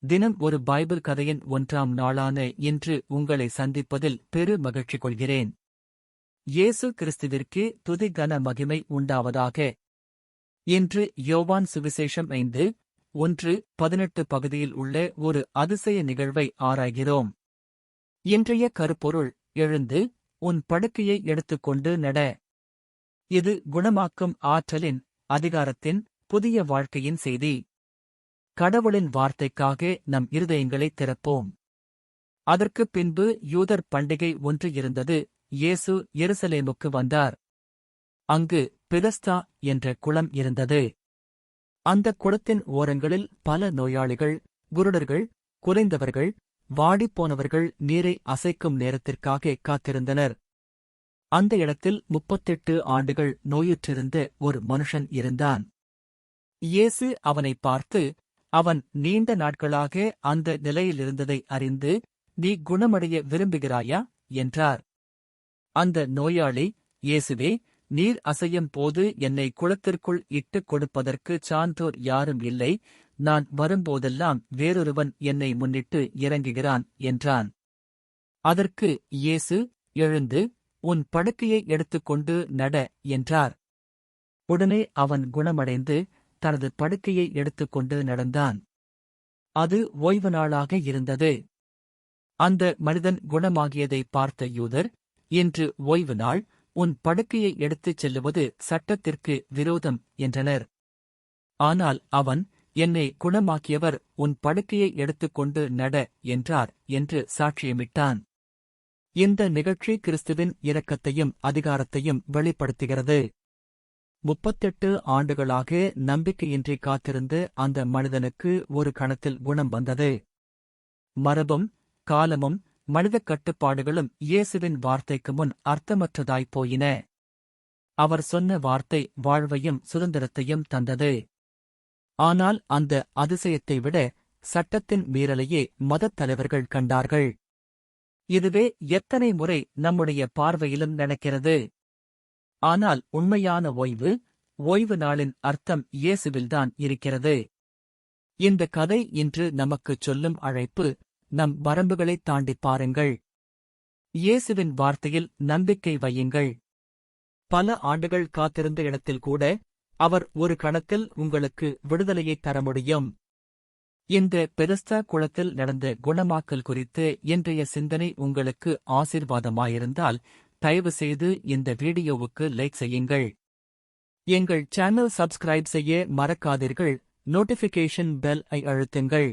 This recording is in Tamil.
தினம் ஒரு பைபிள் கதையின் 1ஆம் நாளான இன்று உங்களை சந்திப்பதில் பெரு மகிழ்ச்சி கொள்கிறேன். இயேசு கிறிஸ்துவிற்கு துதி கன மகிமை உண்டாவதாக. இன்று யோவான் சுவிசேஷம் 5:1-18 பகுதியில் உள்ள ஒரு அதிசய நிகழ்வை ஆராய்கிறோம். இன்றைய கருப்பொருள்: எழுந்து உன் படுக்கையை எடுத்துக்கொண்டு நட. இது குணமாக்கும் ஆற்றலின், அதிகாரத்தின், புதிய வாழ்க்கையின் செய்தி. கடவுளின் வார்த்தைக்காக நம் இருதயங்களைத் திறப்போம். அதற்குப் பின்பு யூதர் பண்டிகை ஒன்று இருந்தது. இயேசு எருசலேமுக்கு வந்தார். அங்கு பெதஸ்தா என்ற குளம் இருந்தது. அந்தக் குளத்தின் ஓரங்களில் பல நோயாளிகள், குருடர்கள், குலைந்தவர்கள், வாடிப்போனவர்கள் நீரை அசைக்கும் நேரத்திற்காக காத்திருந்தனர். அந்த இடத்தில் 38 ஆண்டுகள் நோயுற்றிருந்த ஒரு மனுஷன் இருந்தான். இயேசு அவனைப் பார்த்து, அவன் நீண்ட நாட்களாக அந்த நிலையிலிருந்ததை அறிந்து, நீ குணமடைய விரும்புகிறாயா என்றார். அந்த நோயாளி, இயேசுவே, நீர் அசையும் போது என்னை குளத்திற்குள் இட்டுக் கொடுப்பதற்கு சான்றோர் யாரும் இல்லை. நான் வரும்போதெல்லாம் வேறொருவன் என்னை முன்னிட்டு இறங்குகிறான் என்றான். அதற்கு இயேசு, எழுந்து உன் படுக்கையை எடுத்துக்கொண்டு நட என்றார். உடனே அவன் குணமடைந்து தனது படுக்கையை எடுத்துக்கொண்டு நடந்தான். அது ஓய்வு நாளாக இருந்தது. அந்த மனிதன் குணமாகியதை பார்த்த யூதர், இன்று ஓய்வு நாள், உன் படுக்கையை எடுத்துச் செல்லுவது சட்டத்திற்கு விரோதம் என்றனர். ஆனால் அவன், என்னை குணமாக்கியவர் உன் படுக்கையை எடுத்துக்கொண்டு நட என்றார் என்று சாட்சியமிட்டான். இந்த நிகழ்ச்சி கிறிஸ்துவின் இரக்கத்தையும் அதிகாரத்தையும் வெளிப்படுத்துகிறது. 38 ஆண்டுகளாக நம்பிக்கையின்றி காத்திருந்த அந்த மனிதனுக்கு ஒரு கணத்தில் குணம் வந்தது. மரபும் காலமும் மனிதக் கட்டுப்பாடுகளும் இயேசுவின் வார்த்தைக்கு முன் அர்த்தமற்றதாய்ப் போயின. அவர் சொன்ன வார்த்தை வாழ்வையும் சுதந்திரத்தையும் தந்தது. ஆனால் அந்த அதிசயத்தை விட சட்டத்தின் மீறலையே மதத் தலைவர்கள் கண்டார்கள். இதுவே எத்தனை முறை நம்முடைய பார்வையிலும் நடக்கிறது. ஆனால் உண்மையான ஓய்வு நாளின் அர்த்தம் இயேசுவில்தான் இருக்கிறது. இந்த கதை இன்று நமக்குச் சொல்லும் அழைப்பு, நம் வரம்புகளைத் தாண்டிப் பாருங்கள். இயேசுவின் வார்த்தையில் நம்பிக்கை வையுங்கள். பல ஆண்டுகள் காத்திருந்த இடத்தில் கூட அவர் ஒரு கணத்தில் உங்களுக்கு விடுதலையைத் தர முடியும். இந்த பெதஸ்தா குளத்தில் நடந்த குணமாக்கல் குறித்து இன்றைய சிந்தனை உங்களுக்கு ஆசீர்வாதமாயிருந்தால் தயவு செய்து இந்த வீடியோவுக்கு லைக் செய்யுங்கள். எங்கள் சேனல் சப்ஸ்கிரைப் செய்ய மறக்காதீர்கள். நோட்டிஃபிகேஷன் பெல் ஐ அழுத்துங்கள்.